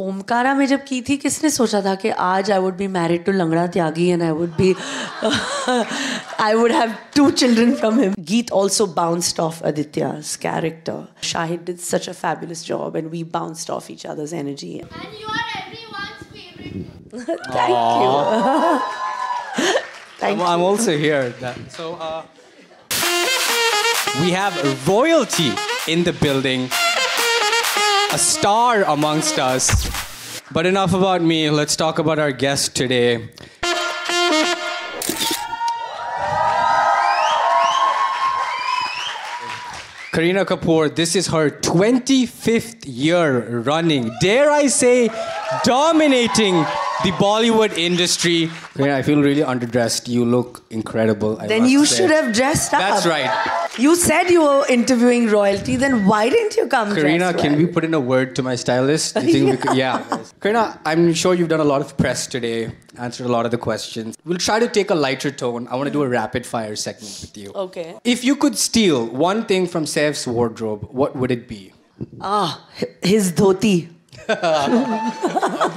ओमकारा में जब की थी किसने सोचा था कि आज I would be married to Langda Tyagi and I would be I would have 2 children from him. Geet also bounced off Aditya's character. Shahid did such a fabulous job and we bounced off each other's energy. And you are everyone's favorite. Thank you. Thank you. I'm also here. So we have royalty in the building. A star amongst us. But enough about me, let's talk about our guest today. Kareena Kapoor, this is her 25th year running, dare I say, dominating the Bollywood industry. Kareena, I feel really underdressed. You look incredible. Then you should have dressed up. That's right. You said you were interviewing royalty, then why didn't you come Kareena, dressed can well? we put in a word to my stylist? Do you think we could? Yeah. Kareena, I'm sure you've done a lot of press today, answered a lot of the questions. We'll try to take a lighter tone. I want to do a rapid fire segment with you. Okay. If you could steal one thing from Saif's wardrobe, what would it be? His dhoti.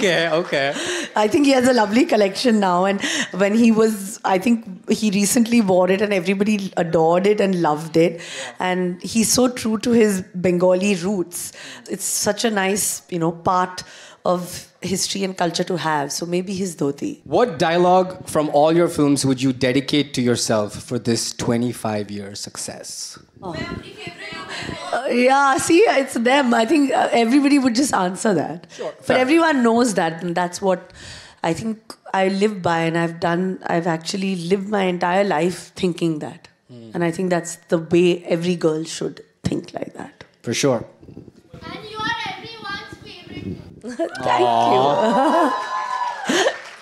Okay. I think he has a lovely collection now, and when he was, I think he recently wore it and everybody adored it and loved it. And he's so true to his Bengali roots. It's such a nice, part of history and culture to have. So maybe his dhoti. What dialogue from all your films would you dedicate to yourself for this 25-year success? Yeah, see, it's them. I think everybody would just answer that. Sure. But everyone knows that, and that's what I think I live by, and I've actually lived my entire life thinking that. And I think that's the way every girl should think like that. For sure. And you are everyone's favorite. Thank you.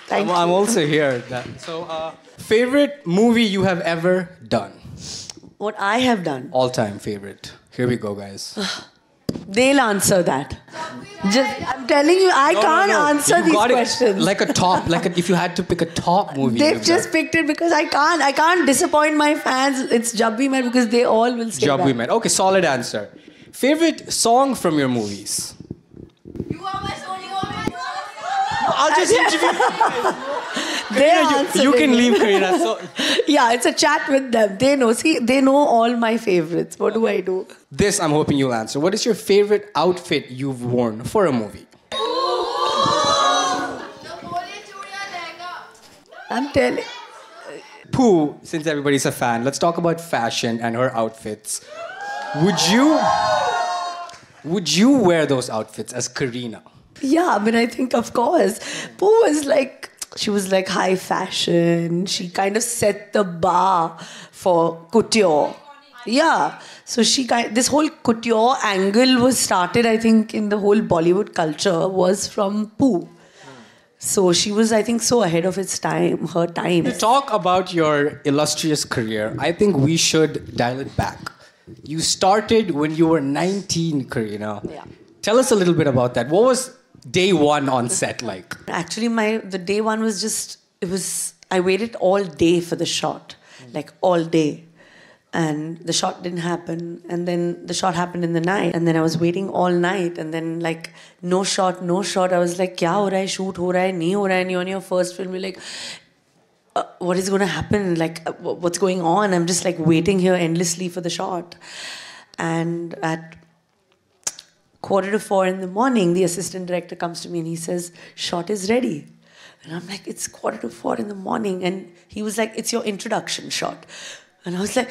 Thank you. I'm also here. So, favorite movie you have ever done? What I have done. All-time favorite. Here we go, guys. They'll answer that. I'm telling you, I can't answer You these got questions. It. Like a top, if you had to pick a top movie. They've just picked it because I can't disappoint my fans. It's Jab We Met because they all will say Jab that. We Met. Okay, solid answer. Favorite song from your movies? You are my soul, you are my soul. I'll just interview you. You can leave, Kareena. So, yeah, it's a chat with them. They know. See, they know all my favorites. What do I do? this I'm hoping you'll answer. What is your favorite outfit you've worn for a movie? I'm telling. Pooh, since everybody's a fan, let's talk about fashion and her outfits. Would you wear those outfits as Kareena? Yeah, I think, of course. Pooh was she was high fashion. She kind of set the bar for couture. Yeah. So this whole couture angle was started, I think, in the whole Bollywood culture was from Pooh. So she was, I think, so ahead of her time. To talk about your illustrious career, I think we should dial it back. You started when you were 19, Kareena. Yeah. Tell us a little bit about that. What was day one on set like? Actually, the day one was I waited all day for the shot. All day. And the shot didn't happen. And then the shot happened in the night. And then I was waiting all night. And then no shot. I was like, kya ho raha hai? Shoot ho raha hai? Nahi ho raha hai? And you're on your first film. You're like, what is going to happen? What's going on? I'm just waiting here endlessly for the shot. And at 3:45 in the morning, the assistant director comes to me and he says, shot is ready. And I'm like, it's 3:45 in the morning. And he was like, it's your introduction shot. And I was like,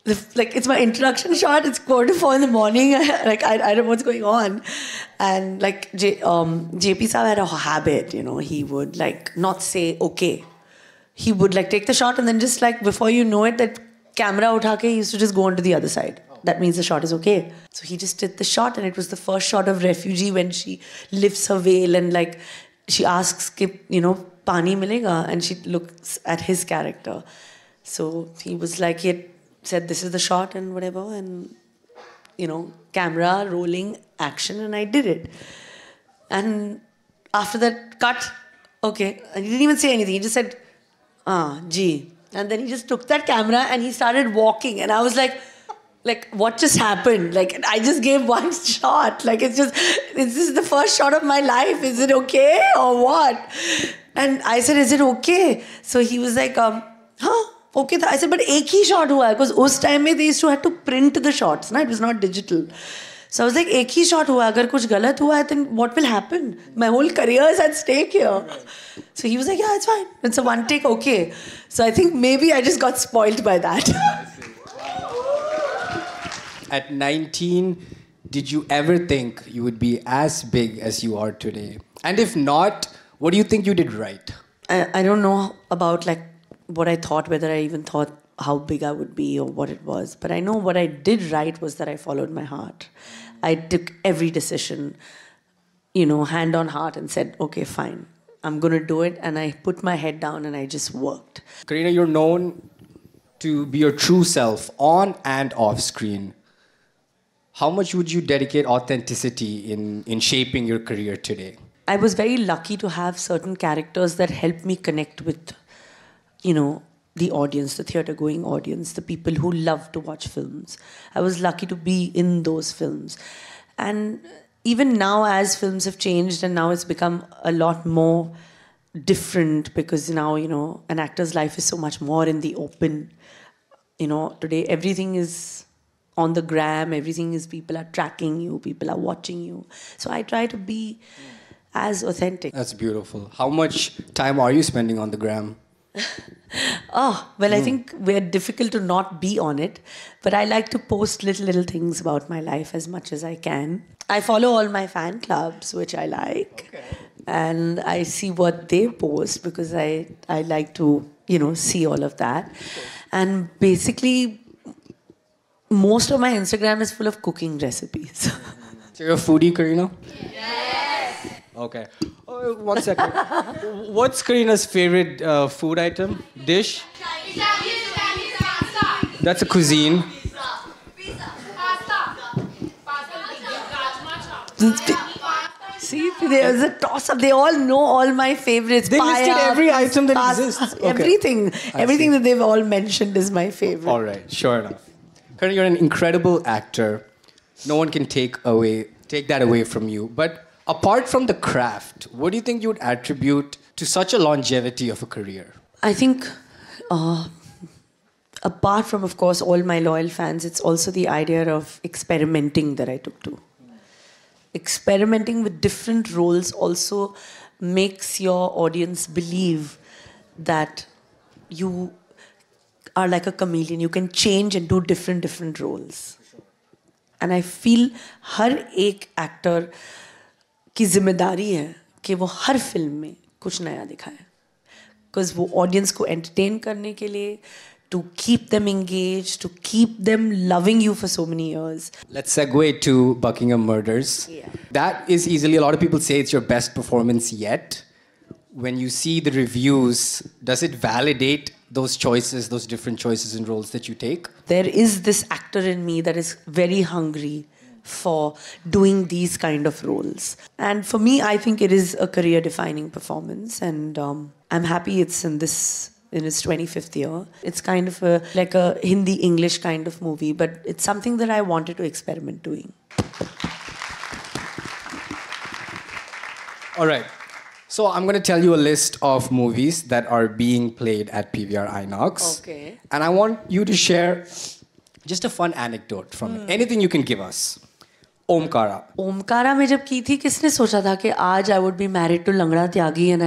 it's my introduction shot. It's 3:45 in the morning. I don't know what's going on. And JP Saab had a habit, he would not say okay. He would take the shot and then just before you know it, that camera utha ke, he used to just go on to the other side. That means the shot is okay. So he just did the shot, and it was the first shot of Refugee when she lifts her veil and she asks, pani milega? And she looks at his character. So he was he had said, this is the shot and whatever, and, camera, rolling, action, and I did it. And after that, cut, okay. And he didn't even say anything. He just said, gee. And then he just took that camera and he started walking. And I was like, like, what just happened? Like, I just gave one shot. Like, this is the first shot of my life. Is it okay or what? And I said, is it okay? So he was like, okay. I said, but एक ही shot हुआ है. Because उस time में they used to have to print the shots. Na? It was not digital. So I was like, एक ही shot हुआ है. अगर कुछ गलत हुआ है, then what will happen? My whole career is at stake here. So he was like, yeah, it's fine. It's a one take, okay. So I think maybe I just got spoiled by that. At 19, did you ever think you would be as big as you are today? And if not, what do you think you did right? I don't know about like what I thought, whether I even thought how big I would be or what it was. But I know what I did right was that I followed my heart. I took every decision, hand on heart and said, okay, fine. I'm going to do it. And I put my head down and I just worked. Kareena, you're known to be your true self on and off screen. How much would you dedicate authenticity in shaping your career today? I was very lucky to have certain characters that helped me connect with, the audience, the theatre-going audience, the people who love to watch films. I was lucky to be in those films. And even now, as films have changed and now it's become a lot more different because now, an actor's life is so much more in the open. Today everything is on the gram, everything is people are tracking you, people are watching you. So I try to be as authentic. That's beautiful. How much time are you spending on the gram? I think we're difficult to not be on it, but I like to post little things about my life as much as I can. I follow all my fan clubs, which I like, and I see what they post because I like to, see all of that. And basically, most of my Instagram is full of cooking recipes. So you're a foodie, Kareena? Yes. Okay. Oh, 1 second. What's Kareena's favorite food item? Dish? Chinese pasta. That's a cuisine. Pizza. Pasta. See, there's a toss-up. They all know all my favorites. They listed every item that pasta, exists. Okay. Everything that they've all mentioned is my favorite. All right, sure enough. Kareena, you're an incredible actor. No one can take that away from you. But apart from the craft, what do you think you would attribute to such a longevity of a career? I think, apart from, of course, all my loyal fans, it's also the idea of experimenting that I took to. Experimenting with different roles also makes your audience believe that you are like a chameleon. You can change and do different roles. And I feel हर एक actor की जिम्मेदारी है कि वो हर film में कुछ नया दिखाए. Because वो audience को entertain करने के लिए, to keep them engaged, to keep them loving you for so many years. Let's segue to Buckingham Murders. Yeah. That is easily, a lot of people say it's your best performance yet. When you see the reviews, does it validate those choices, those different choices and roles that you take? There is this actor in me that is very hungry for doing these kind of roles. And for me, I think it is a career-defining performance. And I'm happy it's in its 25th year. It's kind of like a Hindi-English kind of movie, but it's something that I wanted to experiment doing. All right. So I'm going to tell you a list of movies that are being played at PVR INOX. Okay. And I want you to share just a fun anecdote from it. Anything you can give us. Omkara. Omkara में जब की थी, किसने सोचा था कि आज I would be married to Langda Tyagi and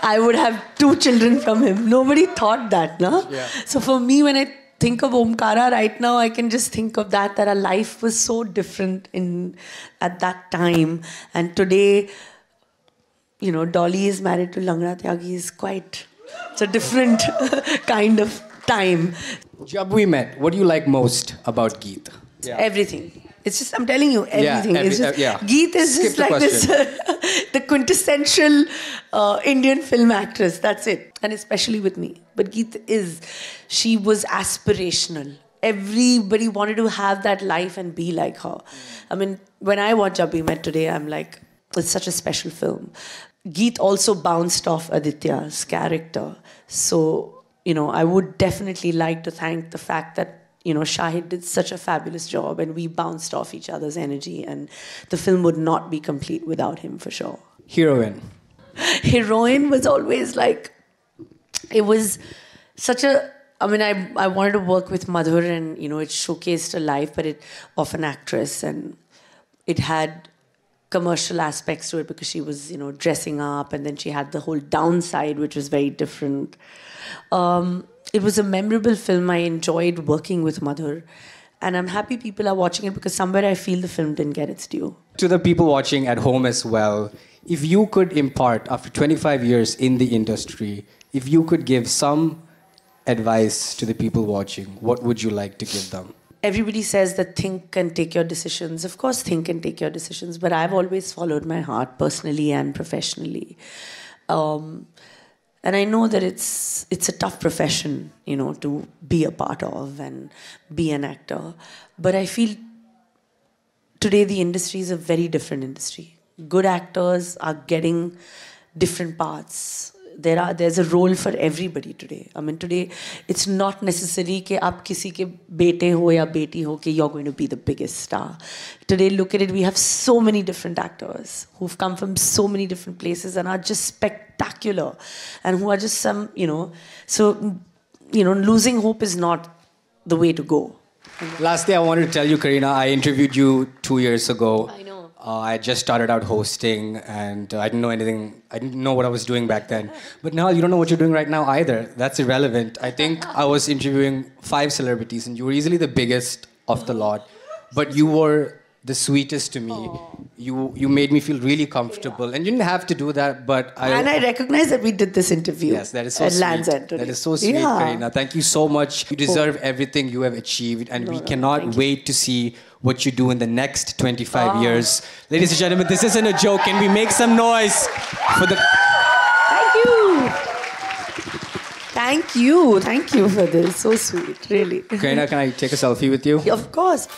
I would have 2 children from him. Nobody thought that, no? Yeah. So for me, when I think of Omkara right now, I can just think of that our life was so different at that time. And today, Dolly is married to Langda Tyagi is it's a different kind of time. Jab we met, what do you like most about Geet? Yeah. Everything. It's just, I'm telling you, everything. Yeah, Geet is Skip just the like question. this, the quintessential Indian film actress. That's it. And especially with me. But Geet she was aspirational. Everybody wanted to have that life and be like her. I mean, when I watch Jab We Met today, I'm like, it's such a special film. Geet also bounced off Aditya's character. So, I would definitely like to thank the fact that Shahid did such a fabulous job, and we bounced off each other's energy, and the film would not be complete without him for sure. Heroine. Heroine was always like, it was such a, I mean, I wanted to work with Madhur, and it showcased a life of an actress, and it had commercial aspects to it because she was dressing up, and then she had the whole downside, which was very different. It was a memorable film. I enjoyed working with Madhur, and I'm happy people are watching it because somewhere I feel the film didn't get its due. To the people watching at home as well, if you could impart, after 25 years in the industry, if you could give some advice to the people watching, what would you like to give them? Everybody says that think and take your decisions. Of course, think and take your decisions, but I've always followed my heart personally and professionally. And I know that it's a tough profession, to be a part of and be an actor. But I feel today the industry is a very different industry. Good actors are getting different parts. There's a role for everybody today. I mean, today it's not necessary कि आप किसी के बेटे हो या बेटी हो कि you're going to be the biggest star. Today, look at it, we have so many different actors who've come from so many different places and are just spectacular, and who are just some, so, losing hope is not the way to go. Lastly, I wanted to tell you, Kareena, I interviewed you 2 years ago. I know. I just started out hosting, and I didn't know anything. I didn't know what I was doing back then. But now you don't know what you're doing right now either. That's irrelevant. I think I was interviewing 5 celebrities, and you were easily the biggest of the lot. But you were the sweetest to me. Aww. You made me feel really comfortable, and you didn't have to do that. But I recognize that we did this interview. Yes, that is so at sweet. Land's End today. That is so sweet, Kareena. Thank you so much. You deserve everything you have achieved, and we cannot wait to see what you do in the next 25 years. Ladies and gentlemen, this isn't a joke. Can we make some noise for the... Thank you. Thank you. Thank you for this. So sweet, really. Kareena, can I take a selfie with you? Of course.